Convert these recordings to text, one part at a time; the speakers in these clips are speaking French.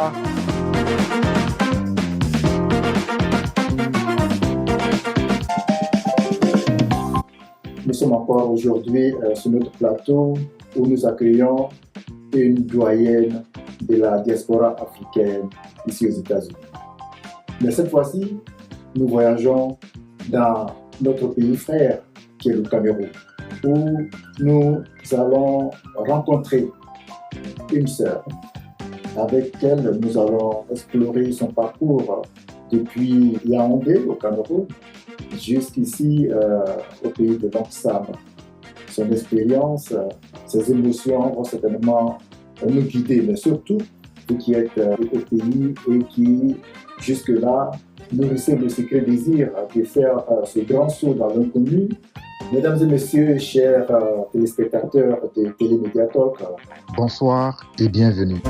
Nous sommes encore aujourd'hui sur notre plateau où nous accueillons une doyenne de la diaspora africaine ici aux États-Unis. Mais cette fois-ci, nous voyageons dans notre pays frère qui est le Cameroun, où nous allons rencontrer une sœur avec laquelle nous allons explorer son parcours depuis Yaoundé au Cameroun jusqu'ici au pays de Langsam. Son expérience, ses émotions vont certainement nous guider, mais surtout vous qui êtes au pays et qui jusque-là nourrissez le secret désir de faire ce grand saut dans l'inconnu. Mesdames et messieurs, chers téléspectateurs de Télémédia Talk, bonsoir et bienvenue.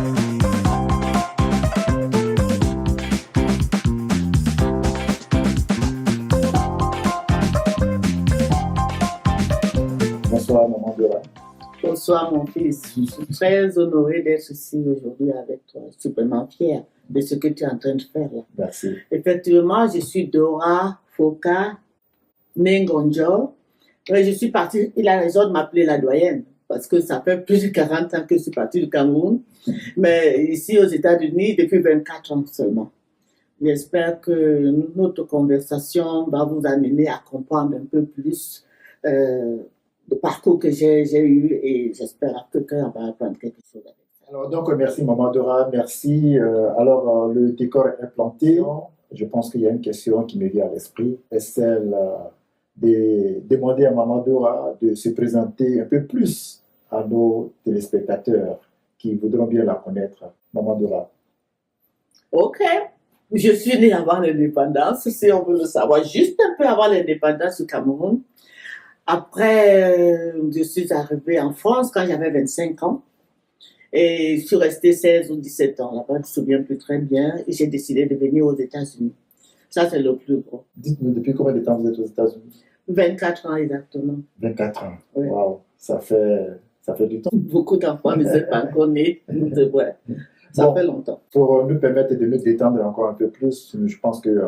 Bonsoir, maman Dora. Bonsoir, mon fils. Je suis très honorée d'être ici aujourd'hui avec toi. Je suis vraiment fière de ce que tu es en train de faire là. Merci. Effectivement, je suis Dora Foka Nengonjo. Je suis partie, il a raison de m'appeler la doyenne, parce que ça fait plus de 40 ans que je suis partie du Cameroun, mais ici aux États-Unis depuis 24 ans seulement. J'espère que notre conversation va vous amener à comprendre un peu plus le parcours que j'ai eu et j'espère que quelqu'un va apprendre quelque chose avec ça. Alors donc merci maman Dora, merci. Alors le décor est planté. Je pense qu'il y a une question qui me vient à l'esprit, c'est celle de demander à maman Dora de se présenter un peu plus à nos téléspectateurs qui voudront bien la connaître. Maman Dora. Ok. Je suis née avant l'indépendance, si on veut le savoir, juste un peu avant l'indépendance du Cameroun. Après, je suis arrivée en France quand j'avais 25 ans. Et je suis restée 16 ou 17 ans là-bas, je me souviens plus très bien. Et j'ai décidé de venir aux États-Unis. Ça, c'est le plus gros. Dites-nous, depuis combien de temps vous êtes aux États-Unis? 24 ans exactement. 24 ans. Oui. Waouh, ça fait du temps. Beaucoup d'enfants ne sont pas encore nés. C'est vrai. Ça fait longtemps. Pour nous permettre de nous détendre encore un peu plus, je pense que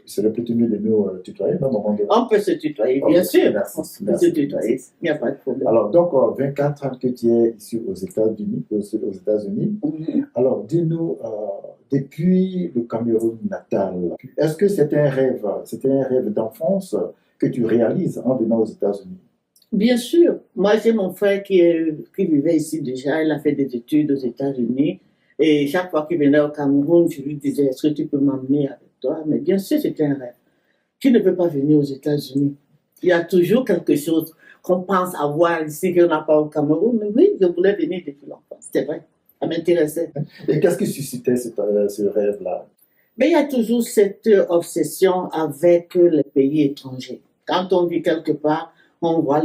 c'est le plus mieux de nous tutoyer, non, maman Dora? On peut se tutoyer, bien sûr. Merci, On peut se tutoyer, il n'y a pas de problème. Alors, donc, 24 ans que tu es ici aux États-Unis. Alors, dis-nous, depuis le Cameroun natal, est-ce que c'était un rêve d'enfance que tu réalises en venant aux États-Unis? Bien sûr. Moi, j'ai mon frère qui vivait ici déjà. Il a fait des études aux États-Unis. Et chaque fois qu'il venait au Cameroun, je lui disais, est-ce que tu peux m'emmener avec toi? Mais bien sûr, c'était un rêve. Tu ne peux pas venir aux États-Unis. Il y a toujours quelque chose qu'on pense avoir ici qu'on n'a pas au Cameroun. Mais oui, je voulais venir depuis longtemps. C'était vrai. Ça m'intéressait. Et qu'est-ce qui suscitait ce rêve-là? Mais il y a toujours cette obsession avec les pays étrangers. Quand on vit quelque part, on voit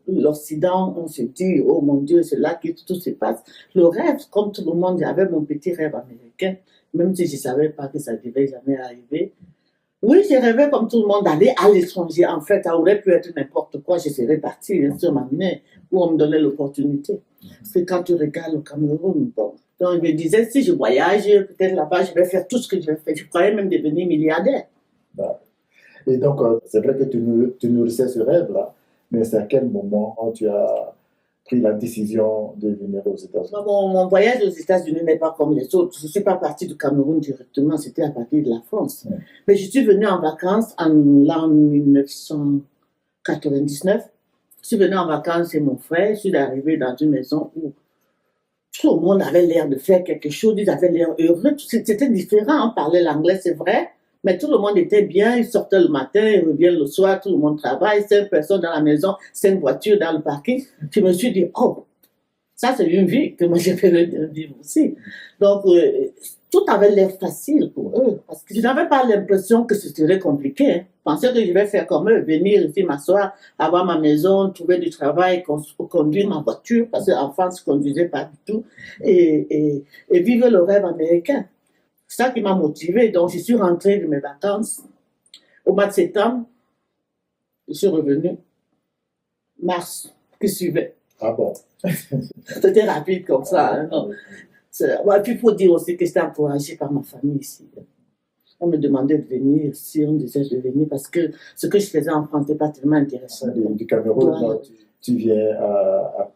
l'Occident, on se dit, oh mon Dieu, c'est là que tout se passe. Le rêve, comme tout le monde, j'avais mon petit rêve américain, même si je ne savais pas que ça ne devait jamais arriver. Oui, j'ai rêvé comme tout le monde d'aller à l'étranger. En fait, ça aurait pu être n'importe quoi. Je serais partie, bien sûr, m'amener, où on me donnait l'opportunité. Parce que quand tu regardes le Cameroun, bon. Donc, je me disais, si je voyage, peut-être là-bas, je vais faire tout ce que je vais faire. Je croyais même devenir milliardaire. Et donc, c'est vrai que tu nourrissais ce rêve-là. Mais c'est à quel moment tu as pris la décision de venir aux États-Unis? Mon voyage aux États-Unis n'est pas comme les autres. Je ne suis pas partie du Cameroun directement, c'était à partir de la France. Mais je suis venue en vacances en l'an 1999. Je suis venue en vacances chez mon frère. Je suis arrivée dans une maison où tout le monde avait l'air de faire quelque chose. Ils avaient l'air heureux. C'était différent. On parlait l'anglais, c'est vrai. Mais tout le monde était bien, ils sortaient le matin, ils reviennent le soir, tout le monde travaille, 5 personnes dans la maison, 5 voitures dans le parking. Je me suis dit, oh, ça c'est une vie que moi j'ai fait vivre aussi. Donc, tout avait l'air facile pour eux, parce que je n'avais pas l'impression que ce serait compliqué. Je pensais que je vais faire comme eux, venir ici m'asseoir, avoir ma maison, trouver du travail, conduire ma voiture, parce qu'en France, je ne conduisais pas du tout, et vivre le rêve américain. C'est ça qui m'a motivée. Donc, je suis rentrée de mes vacances. Au mois de septembre, je suis revenue. Mars, qui suivait. Ah bon? C'était rapide comme ça. Hein, non. Ouais, puis il faut dire aussi que j'étais encouragée par ma famille ici. On me demandait de venir, si on disait de venir, parce que ce que je faisais en France n'était pas tellement intéressant. Du Cameroun, Voilà. tu viens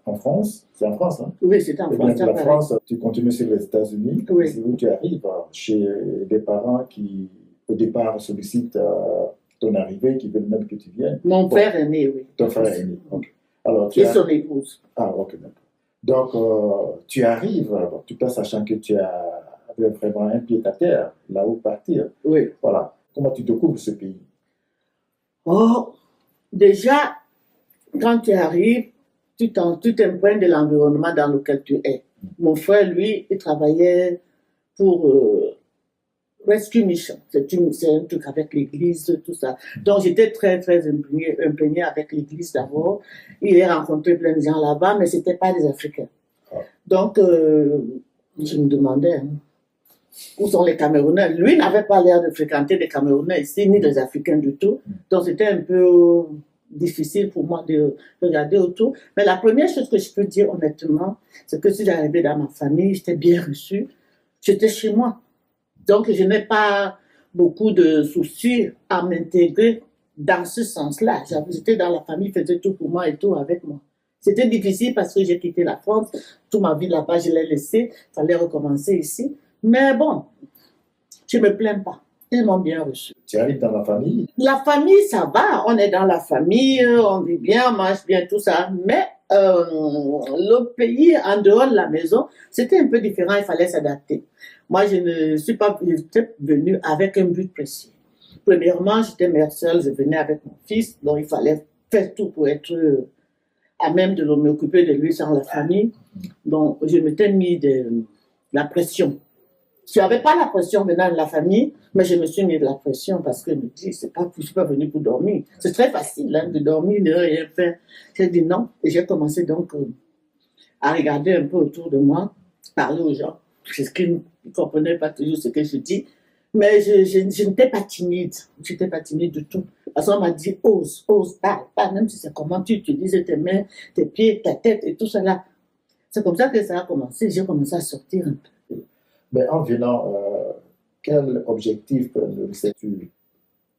en France, c'est en France, hein? Oui, c'était en Et bien France. de la France, tu continues sur les États-Unis, Oui. c'est où tu arrives chez des parents qui, au départ, sollicitent ton arrivée, qui veulent même que tu viennes. Mon frère est né, oui. Ton frère est né. Ok. Alors, tu Et son épouse. Ah, ok, d'accord. Donc, tu arrives, tout en sachant que tu avais vraiment un pied à terre, là où partir. Oui. Voilà. Comment tu découvres ce pays? Oh, déjà, quand tu arrives, tu t'imprègnes de l'environnement dans lequel tu es. Mon frère, lui, il travaillait pour Rescue Mission. C'est un truc avec l'église, tout ça. Donc, j'étais très, très imprégnée avec l'église d'abord. Il a rencontré plein de gens là-bas, mais ce n'étaient pas des Africains. Donc, je me demandais, hein, où sont les Camerounais? Lui n'avait pas l'air de fréquenter des Camerounais ici, ni des Africains du tout. Donc, c'était un peu difficile pour moi de regarder autour. Mais la première chose que je peux dire honnêtement, c'est que si j'arrivais dans ma famille, j'étais bien reçue. J'étais chez moi. Donc, je n'ai pas beaucoup de soucis à m'intégrer dans ce sens-là. J'étais dans la famille, faisait tout pour moi et tout avec moi. C'était difficile parce que j'ai quitté la France. Toute ma vie là-bas, je l'ai laissée. Il fallait recommencer ici. Mais bon, je ne me plains pas. Ils m'ont bien reçu. Tu arrives dans la famille? La famille, ça va. On est dans la famille, on vit bien, on mange bien, tout ça. Mais le pays, en dehors de la maison, c'était un peu différent. Il fallait s'adapter. Moi, je ne suis pas venue avec un but précis. Premièrement, j'étais mère seule. Je venais avec mon fils. Donc, il fallait faire tout pour être à même de m'occuper de lui sans la famille. Donc, je m'étais mis de la pression. Je n'avais pas la pression venant de la famille, mais je me suis mis de la pression parce que je me dis, je ne suis pas venue pour dormir. C'est très facile hein, de dormir, de rien faire. J'ai dit non. Et j'ai commencé donc à regarder un peu autour de moi, parler aux gens. Parce qu'ils ne comprenaient pas toujours ce que je dis. Mais je n'étais pas timide. Je n'étais pas timide du tout. Parce qu'on m'a dit, ose, parle, même si c'est comment tu utilises tes mains, tes pieds, ta tête et tout cela. C'est comme ça que ça a commencé. J'ai commencé à sortir un peu. Mais en venant, quel objectif sais-tu?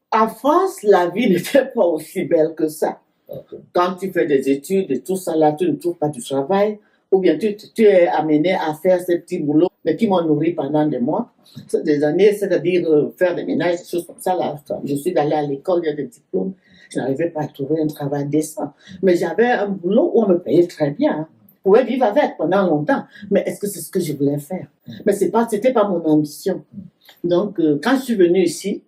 En France, la vie n'était pas aussi belle que ça. Okay. Quand tu fais des études et tout ça, là, tu ne trouves pas du travail. Ou bien tu es amené à faire ces petits boulots, mais qui m'ont nourri pendant des mois. C'est des années, c'est-à-dire faire des ménages, des choses comme ça. Là. Je suis allée à l'école, il y a des diplômes. Je n'arrivais pas à trouver un travail décent. Mais j'avais un boulot où on me payait très bien. Hein. Je pouvais vivre avec pendant longtemps. Mais est-ce que c'est ce que je voulais faire? Mais c'était pas mon ambition. Donc, quand je suis venue ici,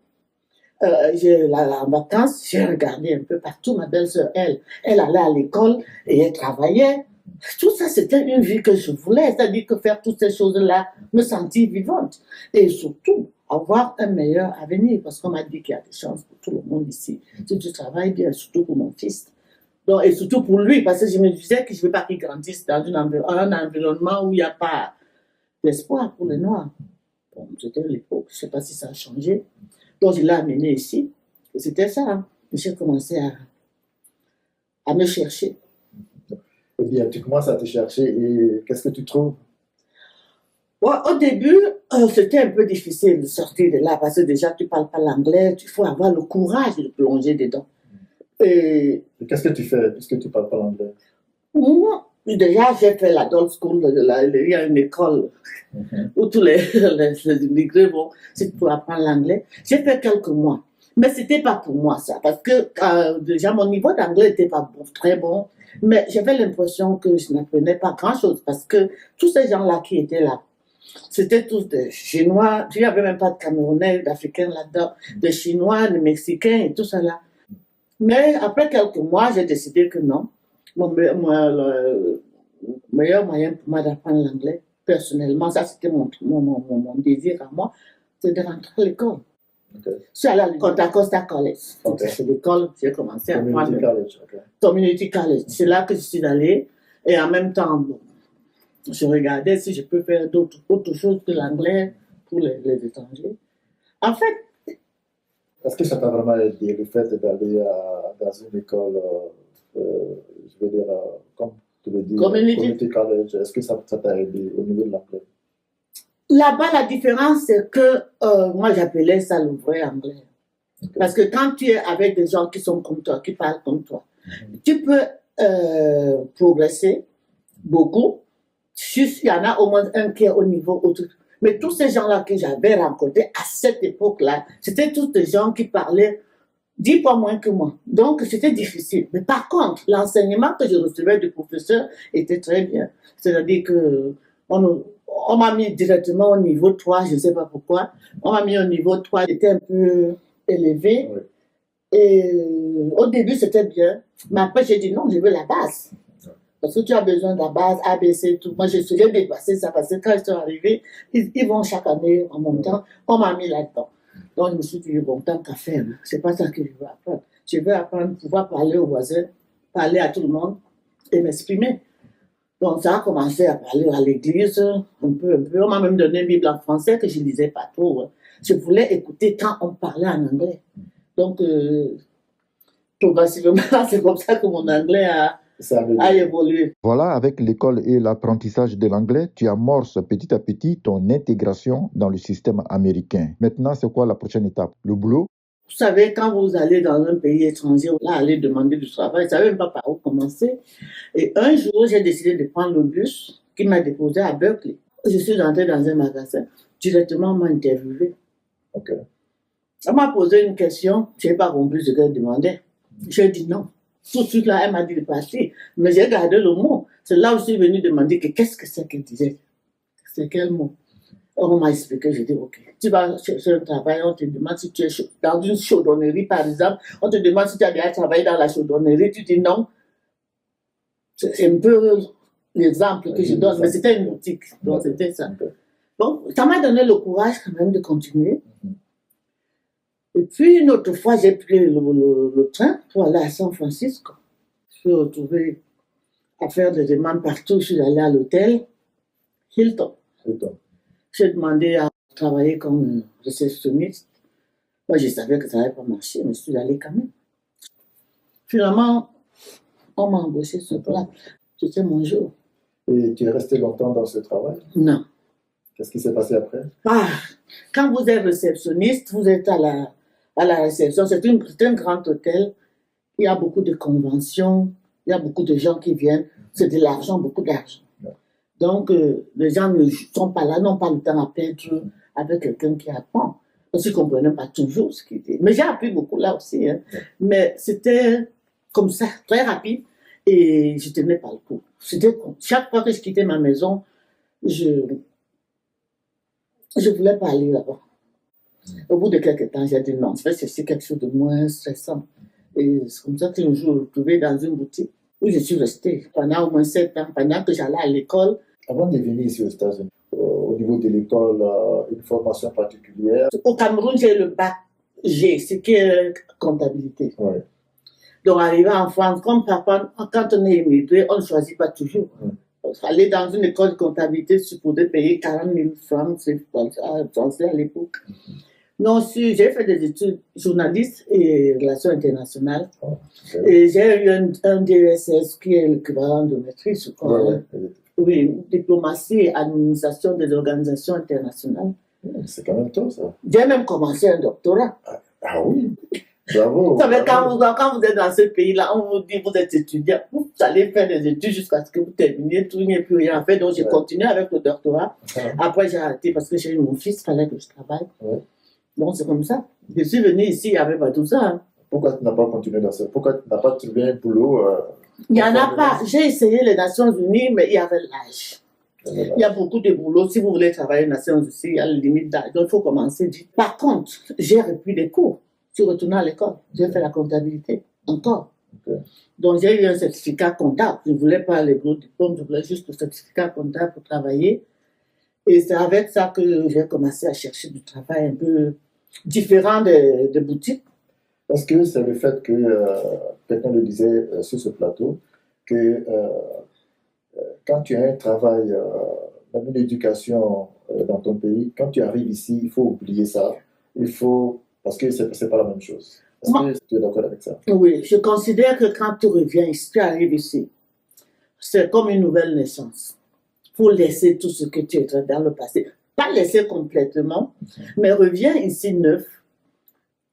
en vacances, j'ai regardé un peu partout. Ma belle-sœur, elle allait à l'école et elle travaillait. Tout ça, c'était une vie que je voulais. C'est-à-dire que faire toutes ces choses-là, me sentir vivante. Et surtout, avoir un meilleur avenir. Parce qu'on m'a dit qu'il y a des chances pour tout le monde ici. Si tu travailles bien, surtout pour mon fils. Donc, et surtout pour lui, parce que je me disais que je ne veux pas qu'il grandisse dans un environnement où il n'y a pas d'espoir pour les Noirs. Bon, c'était l'époque, je ne sais pas si ça a changé. Donc, je l'ai amené ici. Et c'était ça. Hein. J'ai commencé à me chercher. Eh bien, tu commences à te chercher et qu'est-ce que tu trouves? Ouais, au début, c'était un peu difficile de sortir de là parce que déjà, tu ne parles pas l'anglais. Il faut avoir le courage de plonger dedans. Et qu'est-ce que tu fais puisque tu ne parles pas l'anglais? Moi, déjà, j'ai fait l'adult school. Il y a une école où tous les immigrés vont, c'est pour apprendre l'anglais. J'ai fait quelques mois. Mais ce n'était pas pour moi, ça. Parce que déjà, mon niveau d'anglais n'était pas bon, très bon. Mais j'avais l'impression que je n'apprenais pas grand-chose. Parce que tous ces gens-là qui étaient là, c'était tous des Chinois. Il n'y avait même pas de Camerounais, d'Africains là-dedans. Des Chinois, des Mexicains et tout ça là. Mais après quelques mois, j'ai décidé que non. Le meilleur moyen pour moi d'apprendre l'anglais, personnellement, ça c'était mon désir à moi, c'est de rentrer à l'école. Okay. Je suis allée à Contra Costa College. Okay. C'est l'école que j'ai commencé à apprendre. Community College. Okay. Community College. C'est là que je suis allée. Et en même temps, bon, je regardais si je peux faire autre chose que l'anglais pour les étrangers. En fait, est-ce que ça t'a vraiment aidé le fait d'aller dans une école, je veux dire, comme tu veux dire, Community College? Est-ce que ça t'a aidé au niveau de l'anglais? Là-bas, la différence, c'est que moi, j'appelais ça le vrai anglais. Ok. Parce que quand tu es avec des gens qui sont comme toi, qui parlent comme toi, tu peux progresser beaucoup. Juste, il y en a au moins un qui est au niveau autre. Mais tous ces gens-là que j'avais rencontrés à cette époque-là, c'était tous des gens qui parlaient 10 fois moins que moi. Donc, c'était difficile. Mais par contre, l'enseignement que je recevais du professeur était très bien. C'est-à-dire que on m'a mis directement au niveau 3, je ne sais pas pourquoi. On m'a mis au niveau 3, j'étais un peu élevé. Oui. Et au début, c'était bien. Mais après, j'ai dit non, je veux la base. Parce que tu as besoin de la base, ABC, tout. Moi, j'ai dépassé ça parce que quand ils sont arrivés, ils vont chaque année en montant. On m'a mis là-dedans. Donc, je me suis dit, bon, tant qu'à faire, c'est pas ça que je veux apprendre. Je veux apprendre, pouvoir parler aux voisins, parler à tout le monde et m'exprimer. Donc, ça a commencé à parler à l'église, un peu. On m'a même donné une Bible en français que je ne lisais pas trop. Je voulais écouter quand on parlait en anglais. Donc, progressivement, c'est comme ça que mon anglais a évolué. Voilà, avec l'école et l'apprentissage de l'anglais, tu amorces petit à petit ton intégration dans le système américain. Maintenant, c'est quoi la prochaine étape? Le boulot? Vous savez, quand vous allez dans un pays étranger, là, allez demander du travail, vous ne savez même pas par où commencer. Et un jour, j'ai décidé de prendre le bus qui m'a déposé à Berkeley. Je suis entrée dans un magasin. Directement, on m'a interviewé. Ok. On m'a posé une question, je n'ai pas compris ce qu'elle demandait. J'ai dit non. Tout de suite, là, elle m'a dit de passer. Mais j'ai gardé le mot. C'est là où je suis venue demander qu'est-ce que c'est qu'elle disait. C'est quel mot? On m'a expliqué, j'ai dit, ok. Tu vas chercher un travail, on te demande si tu es dans une chaudronnerie, par exemple. On te demande si tu as déjà travaillé dans la chaudronnerie. Tu dis non. C'est un peu l'exemple que je donne, mais c'était une boutique. Donc, c'était ça. Donc, ça m'a donné le courage quand même de continuer. Et puis, une autre fois, j'ai pris le train pour aller à San Francisco. Je suis retrouvée à faire des demandes partout. Je suis allée à l'hôtel Hilton. J'ai demandé à travailler comme réceptionniste. Moi, je savais que ça n'allait pas marcher, mais je suis allée quand même. Finalement, on m'a embauché sur place. C'était mon jour. Et tu es resté longtemps dans ce travail? Non. Qu'est-ce qui s'est passé après? Quand vous êtes réceptionniste, vous êtes à la réception. C'est un grand hôtel. Il y a beaucoup de conventions. Il y a beaucoup de gens qui viennent. C'est de l'argent, beaucoup d'argent. Donc, les gens ne sont pas là, n'ont pas le temps à perdre avec quelqu'un qui apprend. Parce qu'ils ne comprenaient pas toujours ce qu'il dit. Mais j'ai appris beaucoup là aussi. Hein. Mais c'était comme ça, très rapide. Et je ne tenais pas le coup. Chaque fois que je quittais ma maison, je ne voulais pas aller là-bas. Au bout de quelques temps, j'ai dit non, c'est quelque chose de moins stressant. Et c'est comme ça que je me suis retrouvée dans une boutique où je suis restée pendant au moins 7 ans, pendant que j'allais à l'école. Avant de venir ici aux États-Unis, au niveau de l'école, une formation particulière? Au Cameroun, j'ai le bac G, ce qui est comptabilité. Ouais. Donc, arrivé en France, comme papa, quand on est immigré, on ne choisit pas toujours. Aller dans une école de comptabilité, tu pouvais payer 40 000 francs, c'est français à l'époque. Non, j'ai fait des études journalistes et relations internationales. Et j'ai eu un DSS qui est l'équivalent de maîtrise, je crois. Oui, diplomatie et administration des organisations internationales. C'est quand même tôt, ça. J'ai même commencé un doctorat. Ah oui? Bravo. Vous savez, quand vous êtes dans ce pays-là, on vous dit, vous êtes étudiant, vous allez faire des études jusqu'à ce que vous terminiez, tout, il n'y a plus rien à faire. Donc, j'ai continué avec le doctorat. Après, j'ai arrêté parce que j'ai eu mon fils, il fallait que je travaille. Donc, c'est comme ça. Je suis venue ici, il n'y avait pas tout ça. Hein. Pourquoi tu n'as pas continué dans ça? Pourquoi tu n'as pas trouvé un boulot? Il n'y en a pas. J'ai essayé les Nations Unies, mais il y avait l'âge. Il y a beaucoup de boulot. Si vous voulez travailler aux Nations Unies, il y a la limite d'âge. Donc, il faut commencer vite. Par contre, j'ai repris des cours. Je suis retournée à l'école. J'ai fait la comptabilité. Encore. Donc, j'ai eu un certificat comptable. Je ne voulais pas les gros diplômes. Je voulais juste le certificat comptable pour travailler. Et c'est avec ça que j'ai commencé à chercher du travail un peu différent de boutiques. Parce que c'est le fait que, quelqu'un le disait sur ce plateau, que quand tu as un travail, même une éducation dans ton pays, quand tu arrives ici, il faut oublier ça. Parce que c'est pas la même chose. Est-ce que tu es d'accord avec ça? Oui, je considère que quand tu reviens ici, tu arrives ici, c'est comme une nouvelle naissance. Il faut laisser tout ce que tu es dans le passé. Pas laisser complètement, mais reviens ici neuf,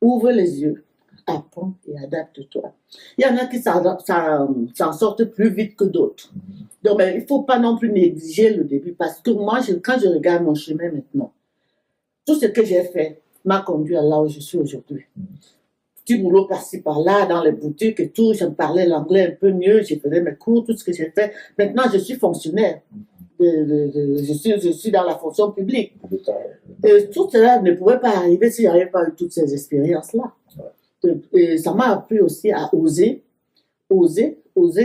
ouvre les yeux, apprends et adapte-toi. Il y en a qui s'en sortent plus vite que d'autres. Donc, mais il ne faut pas non plus négliger le début, parce que moi, quand je regarde mon chemin maintenant, tout ce que j'ai fait m'a conduit à là où je suis aujourd'hui. Petit boulot par-ci, par-là, dans les boutiques et tout, je parlais l'anglais un peu mieux, j'ai fait mes cours, tout ce que j'ai fait. Maintenant, je suis fonctionnaire. Je suis dans la fonction publique. Et tout cela ne pouvait pas arriver si je n'avais pas eu toutes ces expériences-là. Et ça m'a appris aussi à oser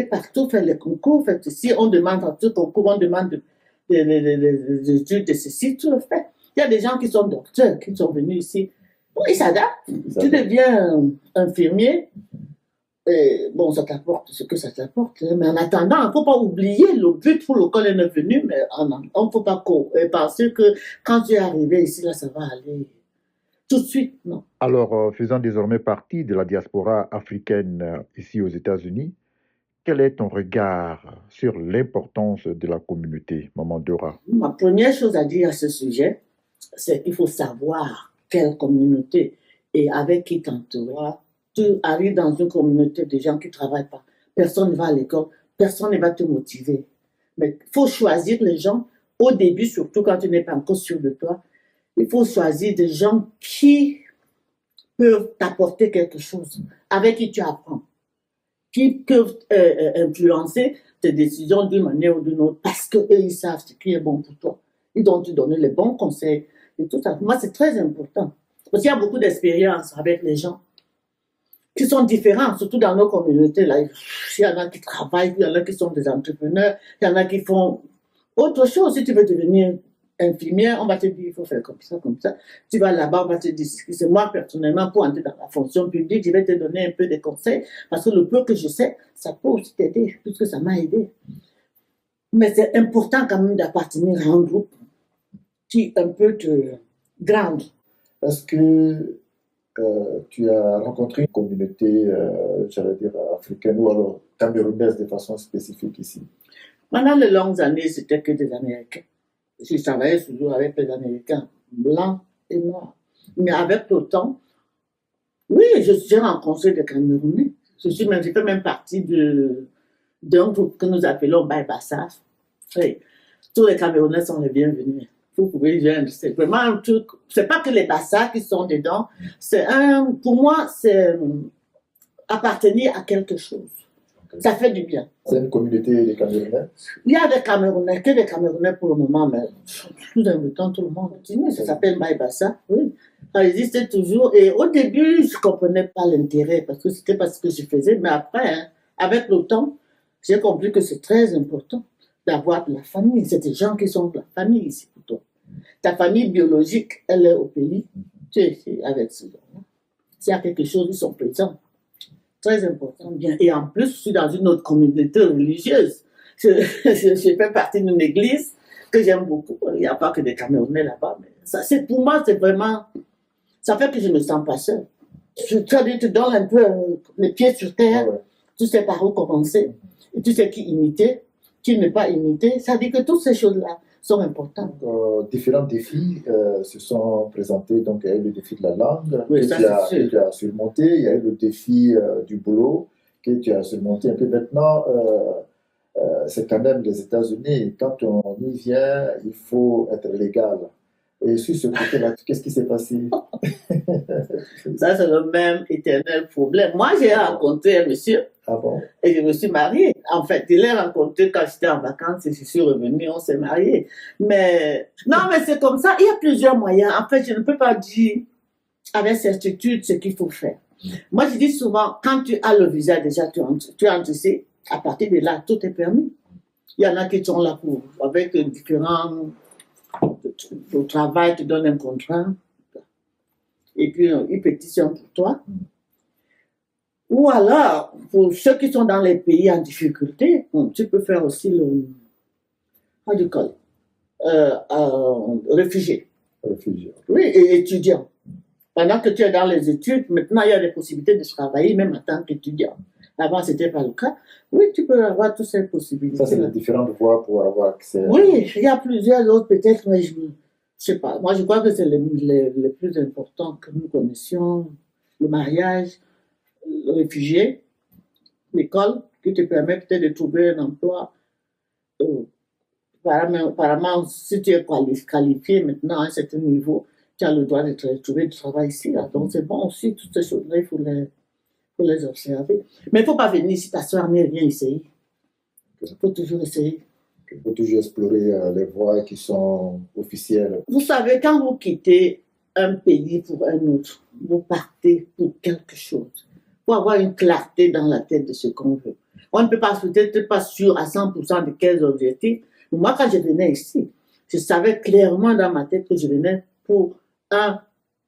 partout, faire les concours. Fait, si on demande un truc concours, on demande des études de ceci, tu le fais. Il y a des gens qui sont docteurs, qui sont venus ici. Bon, ils s'adaptent. Tu deviens infirmier. Et bon, ça t'apporte ce que ça t'apporte. Mais en attendant, il ne faut pas oublier le but pour lequel on est venu. Mais on ne faut pas penser que quand tu es arrivé ici, là, ça va aller tout de suite. Non. Alors, faisant désormais partie de la diaspora africaine ici aux États-Unis, quel est ton regard sur l'importance de la communauté, Maman Dora? Ma première chose à dire à ce sujet, c'est qu'il faut savoir quelle communauté et avec qui t'entourer. Tu arrives dans une communauté de gens qui ne travaillent pas. Personne ne va à l'école, personne ne va te motiver. Mais il faut choisir les gens, au début, surtout quand tu n'es pas encore sûr de toi, il faut choisir des gens qui peuvent t'apporter quelque chose, avec qui tu apprends, qui peuvent influencer tes décisions d'une manière ou d'une autre, parce qu'eux, ils savent ce qui est bon pour toi. Ils doivent te donner les bons conseils et tout ça. Moi, c'est très important. Parce qu'il y a beaucoup d'expérience avec les gens qui sont différents, surtout dans nos communautés. Là. Il y en a qui travaillent, il y en a qui sont des entrepreneurs, il y en a qui font autre chose. Si tu veux devenir infirmière, on va te dire, il faut faire comme ça, comme ça. Tu vas là-bas, on va te dire, c'est moi personnellement, pour entrer dans la fonction publique, je vais te donner un peu de conseils, parce que le peu que je sais, ça peut aussi t'aider, puisque ça m'a aidé. Mais c'est important quand même d'appartenir à un groupe qui un peu te grande. Est-ce que tu as rencontré une communauté, j'allais dire, africaine ou alors camerounaise de façon spécifique ici? Pendant de longues années, c'était que des Américains. Je travaillais toujours avec les Américains, blancs et noirs. Mais avec le temps, oui, j'ai rencontré des Camerounais. J'ai fait même partie d'un groupe que nous appelons Baïbassaf. Oui. Tous les Camerounais sont les bienvenus. Vous pouvez joindre. C'est vraiment un truc. C'est pas que les Bassa qui sont dedans. Pour moi, c'est appartenir à quelque chose. Ça fait du bien. C'est une communauté de Camerounais? Il y a des Camerounais, que des Camerounais pour le moment, mais tout invitant tout le monde. Ça s'appelle Baïbassa, oui. Ça existe toujours. Et au début, je ne comprenais pas l'intérêt, parce que c'était pas ce que je faisais. Mais après, hein, avec le temps, j'ai compris que c'est très important d'avoir de la famille. C'est des gens qui sont de la famille ici pour toi. Ta famille biologique, elle est au pays. Tu es ici avec ces gens-là. S'il y a quelque chose, ils sont présents. Très important, bien. Et en plus, je suis dans une autre communauté religieuse. Je fais partie d'une église que j'aime beaucoup. Il n'y a pas que des Camerounais là-bas. Mais ça, pour moi, c'est vraiment... Ça fait que je ne me sens pas seule. Tu te donnes un peu les pieds sur terre. Ouais. Tu sais par où commencer. Et tu sais qui imiter, qui ne pas imiter. Ça dit que toutes ces choses-là sont importantes. Différents défis se sont présentés. Donc, il y a eu le défi de la langue oui, que tu as surmonté. Il y a eu le défi du boulot que tu as surmonté un peu. Maintenant, c'est quand même les États-Unis. Quand on y vient, il faut être légal. Et sur ce côté-là, qu'est-ce qui s'est passé? Ça, c'est le même éternel problème. Moi, j'ai rencontré un monsieur. Ah bon? Et je me suis mariée. En fait, je l'ai rencontré quand j'étais en vacances et je suis revenue, on s'est mariés. Mais, non, mais c'est comme ça. Il y a plusieurs moyens. En fait, je ne peux pas dire avec certitude ce qu'il faut faire. Moi, je dis souvent, quand tu as le visa déjà, tu entres ici, à partir de là, tout est permis. Il y en a qui sont là pour, avec différents, au travail, tu donnes un contrat. Et puis, ils pétitionnent pour toi. Ou alors, pour ceux qui sont dans les pays en difficulté, tu peux faire aussi le réfugié. Réfugié. Oui, et étudiant. Pendant que tu es dans les études, maintenant il y a des possibilités de travailler même en tant qu'étudiant. Avant, ce n'était pas le cas. Oui, tu peux avoir toutes ces possibilités. Ça, c'est les différentes voies pour avoir accès. Oui, il y a plusieurs autres peut-être, mais Je sais pas, moi je crois que c'est les plus importants que nous connaissions, le mariage, le réfugié, l'école, qui te permet peut-être de trouver un emploi. Euh, apparemment, si tu es qualifié maintenant à un certain niveau, tu as le droit de trouver du travail ici. Là. Donc c'est bon aussi, toutes ces choses-là, faut les observer. Mais il ne faut pas venir ici t'asseoir ni rien essayer. Il faut toujours essayer. Il faut toujours explorer les voies qui sont officielles. Vous savez, quand vous quittez un pays pour un autre, vous partez pour quelque chose. Il faut avoir une clarté dans la tête de ce qu'on veut. On ne peut pas peut-être pas sûr à 100% de quels objectifs. Moi, quand je venais ici, je savais clairement dans ma tête que je venais pour un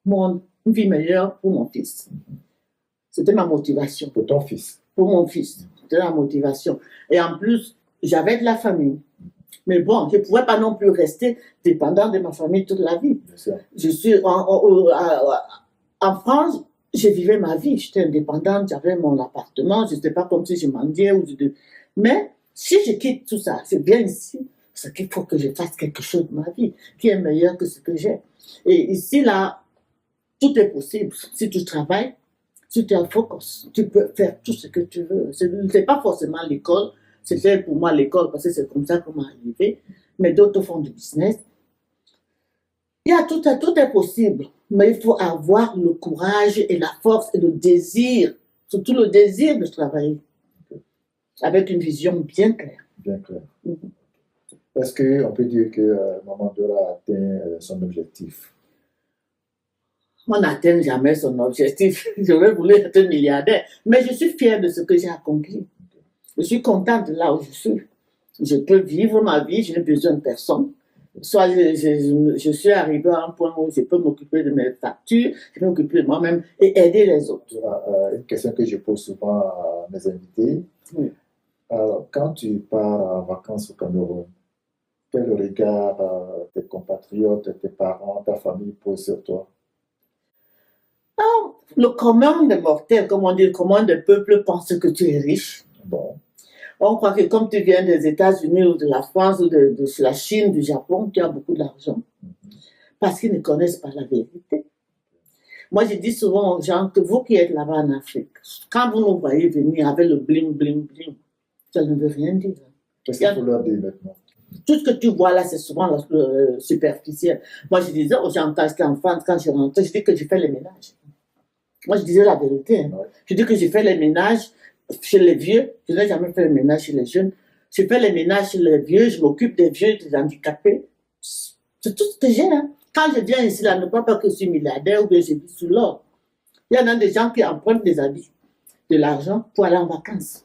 monde, une vie meilleure pour mon fils. C'était ma motivation. Pour ton fils. Pour mon fils. C'était la motivation. Et en plus, j'avais de la famille. Mais bon, je ne pouvais pas non plus rester dépendant de ma famille toute la vie. Je suis en France, je vivais ma vie. J'étais indépendante, j'avais mon appartement. Je n'étais pas comme si je mendiais. Mais si je quitte tout ça, je viens ici, c'est qu'il faut que je fasse quelque chose de ma vie qui est meilleur que ce que j'ai. Et ici, là, tout est possible. Si tu travailles, si tu es focus, tu peux faire tout ce que tu veux. Ce n'est pas forcément l'école. C'était pour moi l'école parce que c'est comme ça qu'on m'a arrivé. Mais d'autres font du business. Tout est possible. Mais il faut avoir le courage et la force et le désir. Surtout le désir de travailler. Avec une vision bien claire. Bien claire. Est-ce qu'on peut dire que Maman Dora a atteint son objectif? On n'atteint jamais son objectif. J'aurais voulu être milliardaire. Mais je suis fière de ce que j'ai accompli. Je suis contente de là où je suis. Je peux vivre ma vie, je n'ai besoin de personne. Soit je suis arrivée à un point où je peux m'occuper de mes factures, je peux m'occuper de moi-même et aider les autres. Une question que je pose souvent à mes invités. Oui. Quand tu pars en vacances au Cameroun, quel regard tes compatriotes, tes parents, ta famille posent sur toi? Le commun des mortels, comme on dit, le commun des peuples pense que tu es riche. Bon. On croit que comme tu viens des États-Unis ou de la France ou de la Chine, du Japon, tu as beaucoup d'argent. Parce qu'ils ne connaissent pas la vérité. Moi, je dis souvent aux gens que vous qui êtes là-bas en Afrique, quand vous nous voyez venir avec le bling, bling, bling, ça ne veut rien dire. Qu'est-ce qu'il faut leur dire maintenant? Tout ce que tu vois là, c'est souvent superficiel. Moi, je disais aux gens quand j'étais en France, quand je rentrais, je dis que je fais les ménages. Moi, je disais la vérité. Hein. Ouais. Je dis que je fais les ménages chez les vieux. Je n'ai jamais fait les ménages chez les jeunes. Je fais les ménages chez les vieux. Je m'occupe des vieux, des handicapés. C'est tout ce que j'ai. Hein. Quand je viens ici, là, ne crois pas que je suis milliardaire ou que je vis sous l'or. Il y en a des gens qui empruntent des habits, de l'argent pour aller en vacances.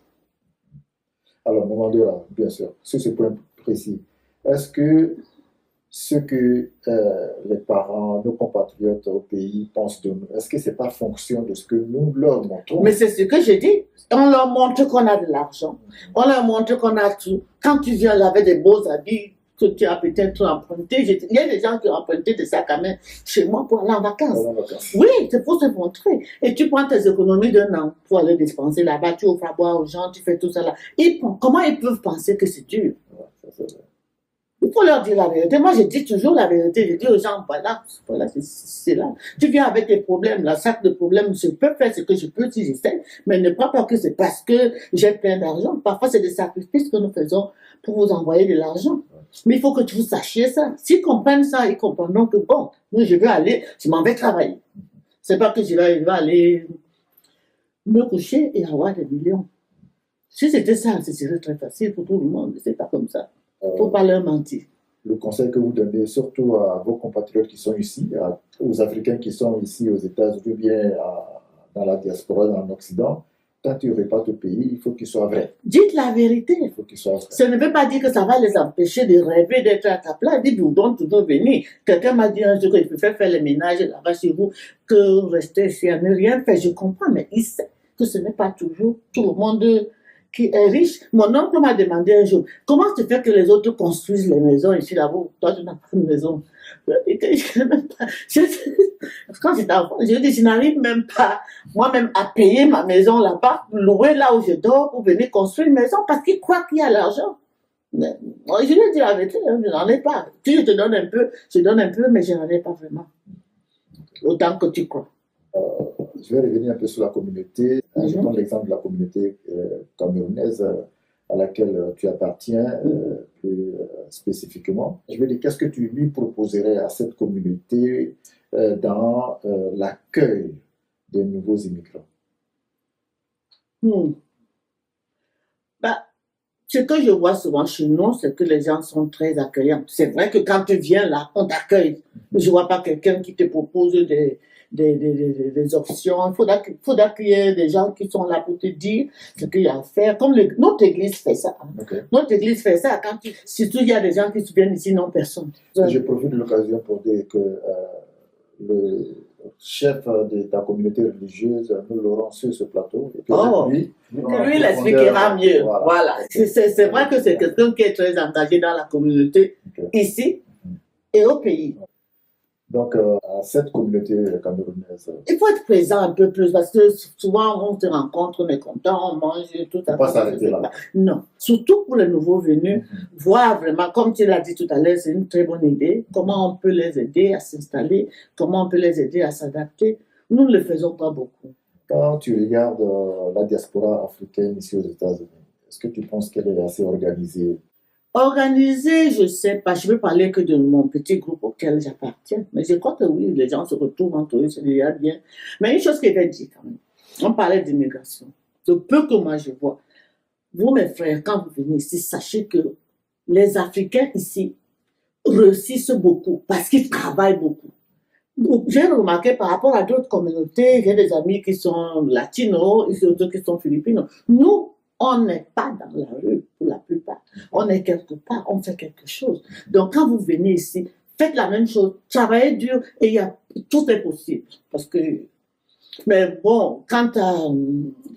Alors, Maman Dora, bien sûr, sur ce point précis, est-ce que ce que les parents, nos compatriotes au pays pensent de nous, est-ce que ce n'est pas fonction de ce que nous leur montrons? Mais c'est ce que je dis. On leur montre qu'on a de l'argent. On leur montre qu'on a tout. Quand tu viens là avec des beaux habits que tu as peut-être emprunté, il y a des gens qui ont emprunté des sacs à main chez moi pour aller en vacances. Oui, c'est pour se montrer. Et tu prends tes économies d'un an pour aller dépenser là-bas, tu offres à boire aux gens, tu fais tout ça là. Comment ils peuvent penser que c'est dur? Ouais, ça, c'est vrai. Il faut leur dire la vérité. Moi, je dis toujours la vérité. Je dis aux gens, voilà, c'est là. Tu viens avec tes problèmes, la sac de problèmes. Je peux faire ce que je peux si j'essaie, mais ne crois pas que c'est parce que j'ai plein d'argent. Parfois, c'est des sacrifices que nous faisons pour vous envoyer de l'argent. Mais il faut que vous sachiez ça. S'ils comprennent ça, ils comprendront que bon, moi, je vais aller, je m'en vais travailler. C'est pas que je vais aller me coucher et avoir des millions. Si c'était ça, ce serait très facile pour tout le monde. C'est pas comme ça. Il ne faut pas leur mentir. Le conseil que vous donnez, surtout à vos compatriotes qui sont ici, aux Africains qui sont ici aux États-Unis ou bien dans la diaspora, en Occident, quand tu repartes au pays, il faut qu'ils soient vrais. Dites la vérité. Il faut qu'ils soient vrais. Ça ne veut pas dire que ça va les empêcher de rêver d'être à ta place. Dites, vous donc toujours venir. Quelqu'un m'a dit un jour que je préfère faire les ménages là-bas chez vous que rester ici à ne rien faire. Je comprends, mais il sait que ce n'est pas toujours tout le monde qui est riche. Mon oncle m'a demandé un jour, comment se fait que les autres construisent les maisons ici là-bas? Toi, tu n'as pas de maison. Je n'ai même pas. Quand j'étais enfant, je dis, je n'arrive même pas moi-même à payer ma maison là-bas, louer là où je dors pour venir construire une maison parce qu'ils croient qu'il y a l'argent. Mais, moi, je vais dire la vérité, hein, je n'en ai pas. Si je te donne un peu, je donne un peu, mais je n'en ai pas vraiment. Autant que tu crois. Je vais revenir un peu sur la communauté. Je prends l'exemple de la communauté camerounaise à laquelle tu appartiens plus spécifiquement. Je vais dire, qu'est-ce que tu lui proposerais à cette communauté dans l'accueil des nouveaux immigrants? Bah, ce que je vois souvent chez nous, c'est que les gens sont très accueillants. C'est vrai que quand tu viens là, on t'accueille. Je ne vois pas quelqu'un qui te propose des options. Il faudra qu'il y ait des gens qui sont là pour te dire ce qu'il y a à faire. Comme notre église fait ça. Okay. Notre église fait ça. Surtout, il y a des gens qui viennent ici, non personne. Je profite de l'occasion pour dire que le chef de ta communauté religieuse, nous l'aurons sur ce plateau. Et que lui il expliquera mieux. Voilà. C'est vrai que c'est quelqu'un qui est très engagé dans la communauté, ici et au pays. Donc, à cette communauté camerounaise, il faut être présent un peu plus parce que souvent on se rencontre, on est content, on mange, tout ça. Pas s'arrêter là. Non, surtout pour les nouveaux venus, voir vraiment, comme tu l'as dit tout à l'heure, c'est une très bonne idée, comment on peut les aider à s'installer, comment on peut les aider à s'adapter. Nous ne le faisons pas beaucoup. Quand tu regardes la diaspora africaine ici aux États-Unis, est-ce que tu penses qu'elle est assez organisée? Organisée, je ne sais pas. Je ne veux parler que de mon petit groupe auquel j'appartiens. Mais je crois que oui, les gens se retrouvent entre eux, c'est déjà bien. Mais une chose que je vais dire quand même, on parlait d'immigration. De peu que moi je vois, vous mes frères, quand vous venez ici, sachez que les Africains ici réussissent beaucoup parce qu'ils travaillent beaucoup. J'ai remarqué par rapport à d'autres communautés, j'ai des amis qui sont latinos, et d'autres qui sont philippinos. Nous, on n'est pas dans la rue pour la plupart. On est quelque part, on fait quelque chose. Donc, quand vous venez ici, faites la même chose, travaillez dur et tout est possible. Parce que, mais bon, quant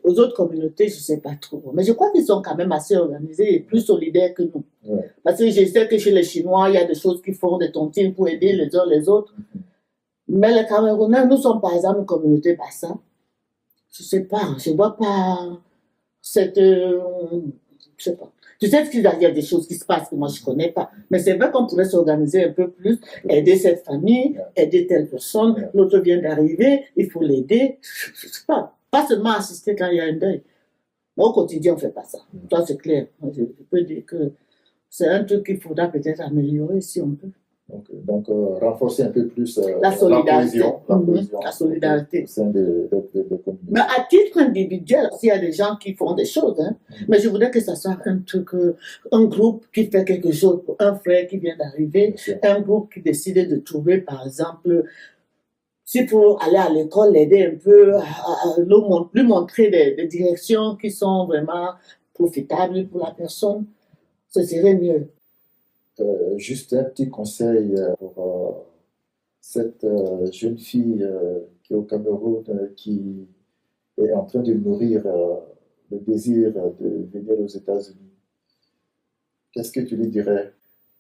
aux autres communautés, je ne sais pas trop. Mais je crois qu'ils sont quand même assez organisés et plus solidaires que nous. Ouais. Parce que je sais que chez les Chinois, il y a des choses qui font des tontines pour aider les uns les autres. Mais les Camerounais, nous sommes par exemple une communauté bassin. Je ne sais pas, je ne vois pas cette. Je sais pas. Tu sais qu'il y a des choses qui se passent que moi je ne connais pas. Mais c'est vrai qu'on pourrait s'organiser un peu plus, aider cette famille, aider telle personne. L'autre vient d'arriver, il faut l'aider. Je ne sais pas. Pas seulement assister quand il y a un deuil. Moi, au quotidien, on ne fait pas ça. Ça, c'est clair. Je peux dire que c'est un truc qu'il faudra peut-être améliorer si on peut. Donc renforcer un peu plus la solidarité. La solidarité au sein des communautés. Mais à titre individuel, s'il y a des gens qui font des choses, mais je voudrais que ça soit un truc, un groupe qui fait quelque chose pour un frère qui vient d'arriver, un groupe qui décide de trouver, par exemple, s'il faut aller à l'école, l'aider un peu, à lui montrer des directions qui sont vraiment profitables pour la personne, ce serait mieux. Juste un petit conseil pour cette jeune fille qui est au Cameroun, qui est en train de nourrir le désir de venir aux États-Unis. Qu'est-ce que tu lui dirais?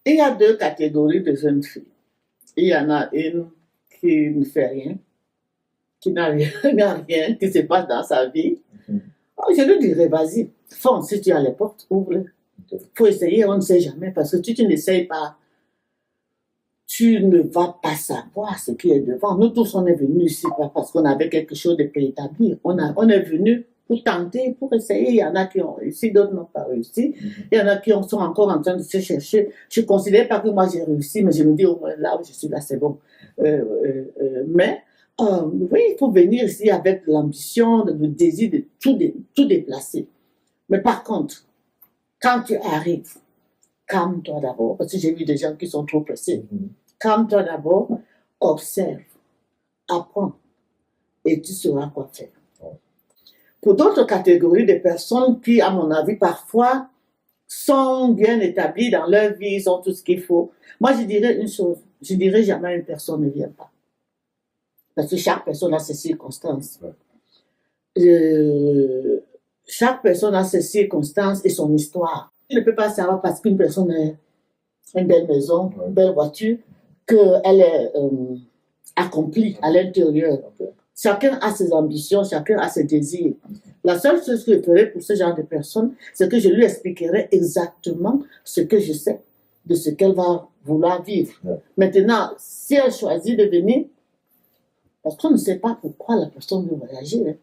Il y a deux catégories de jeunes filles. Il y en a une qui ne fait rien, qui n'a rien qui se passe dans sa vie. Je lui dirais, vas-y, fonce, si tu as les portes, ouvre-les. Il faut essayer, on ne sait jamais, parce que si tu n'essayes pas, tu ne vas pas savoir ce qui est devant. Nous tous, on est venus ici parce qu'on avait quelque chose de préétabli. On est venus pour tenter, pour essayer. Il y en a qui ont réussi, d'autres n'ont pas réussi. Il y en a qui sont encore en train de se chercher. Je ne considère pas que moi j'ai réussi, mais je me dis au moins là où je suis là, c'est bon. Mais oui, il faut venir ici avec l'ambition, le désir de tout déplacer. Mais par contre, quand tu arrives, calme-toi d'abord, parce que j'ai vu des gens qui sont trop pressés. Calme-toi d'abord, observe, apprends, et tu sauras quoi faire. Pour d'autres catégories de personnes qui, à mon avis, parfois, sont bien établies dans leur vie, ils ont tout ce qu'il faut, moi je dirais une chose, je dirais jamais une personne ne vient pas. Parce que chaque personne a ses circonstances. Chaque personne a ses circonstances et son histoire. Tu ne peux pas savoir parce qu'une personne a une belle maison, une belle voiture, qu'elle est accomplie à l'intérieur. Chacun a ses ambitions, chacun a ses désirs. La seule chose que je ferais pour ce genre de personne, c'est que je lui expliquerai exactement ce que je sais de ce qu'elle va vouloir vivre. Ouais. Maintenant, si elle choisit de venir, parce qu'on ne sait pas pourquoi la personne veut voyager, hein.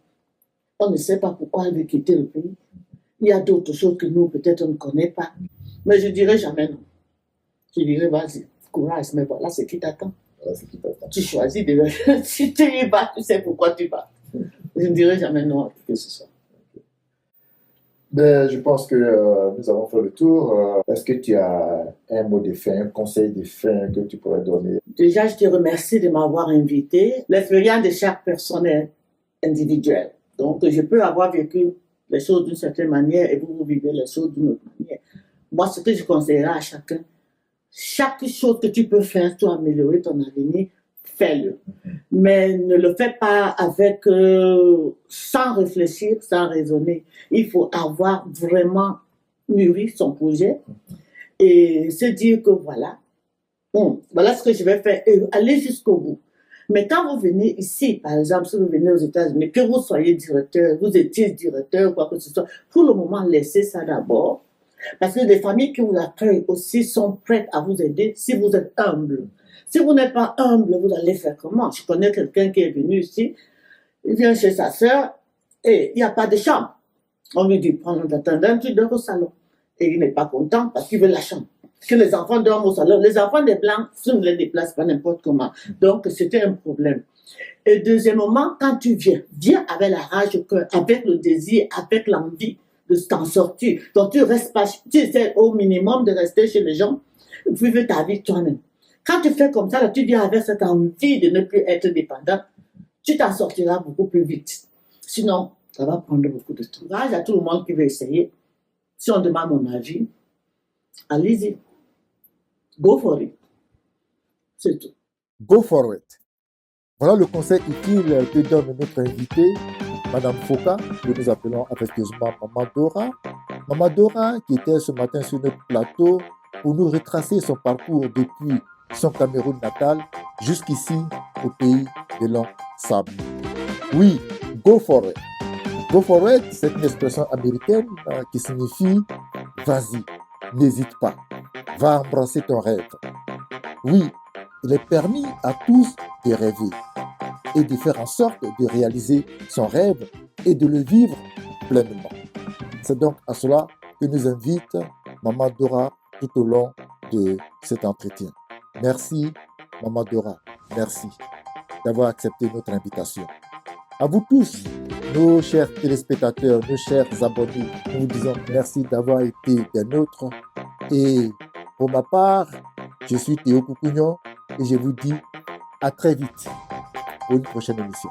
On ne sait pas pourquoi elle veut quitter le pays. Il y a d'autres choses que nous, peut-être, on ne connaît pas. Mais je ne dirais jamais non. Je dirais, vas-y, courage, mais voilà ce qui t'attend. Voilà ce qui t'attend. Tu choisis de si tu y vas, tu sais pourquoi tu vas. Je ne dirais jamais non à qui que ce soit. Ben, je pense que nous avons fait le tour. Est-ce que tu as un mot de fin, un conseil de fin que tu pourrais donner? Déjà, je te remercie de m'avoir invité. L'expérience de chaque personne est individuelle. Donc, je peux avoir vécu les choses d'une certaine manière et vous vivez les choses d'une autre manière. Moi, ce que je conseillerais à chacun, chaque chose que tu peux faire pour améliorer ton avenir, fais-le. Mais ne le fais pas avec, sans réfléchir, sans raisonner. Il faut avoir vraiment mûri son projet et se dire que voilà, voilà ce que je vais faire et aller jusqu'au bout. Mais quand vous venez ici, par exemple, si vous venez aux États-Unis, que vous soyez directeur, vous étiez directeur, quoi que ce soit, pour le moment, laissez ça d'abord. Parce que les familles qui vous accueillent aussi sont prêtes à vous aider si vous êtes humble. Si vous n'êtes pas humble, vous allez faire comment? Je connais quelqu'un qui est venu ici, il vient chez sa sœur et il n'y a pas de chambre. On lui dit, prends l'attendant, tu dors au salon. Et il n'est pas content parce qu'il veut la chambre. Que les enfants dorment au salon. Les enfants des Blancs, si ne les déplacent pas n'importe comment. Donc, c'était un problème. Et deuxièmement, quand tu viens avec la rage au cœur, avec le désir, avec l'envie de t'en sortir. Donc, tu restes pas, tu essaies au minimum de rester chez les gens, vivre ta vie toi-même. Quand tu fais comme ça, là, tu viens avec cette envie de ne plus être dépendant, tu t'en sortiras beaucoup plus vite. Sinon, ça va prendre beaucoup de temps. Courage à tout le monde qui veut essayer. Si on demande mon avis, allez-y. Go for it. C'est tout. Go for it. Voilà le conseil utile que donne notre invitée, Madame Foka, que nous appelons affectueusement Maman Dora. Maman Dora qui était ce matin sur notre plateau pour nous retracer son parcours depuis son Cameroun natal jusqu'ici au pays de l'an sable. Oui, go for it. Go for it, c'est une expression américaine qui signifie vas-y, n'hésite pas, va embrasser ton rêve. Oui, il est permis à tous de rêver et de faire en sorte de réaliser son rêve et de le vivre pleinement. C'est donc à cela que nous invite Maman Dora tout au long de cet entretien. Merci Maman Dora, merci d'avoir accepté notre invitation. À vous tous, nos chers téléspectateurs, nos chers abonnés, nous vous disons merci d'avoir été des nôtres. Et pour ma part, je suis Théo Koukouignon et je vous dis à très vite pour une prochaine émission.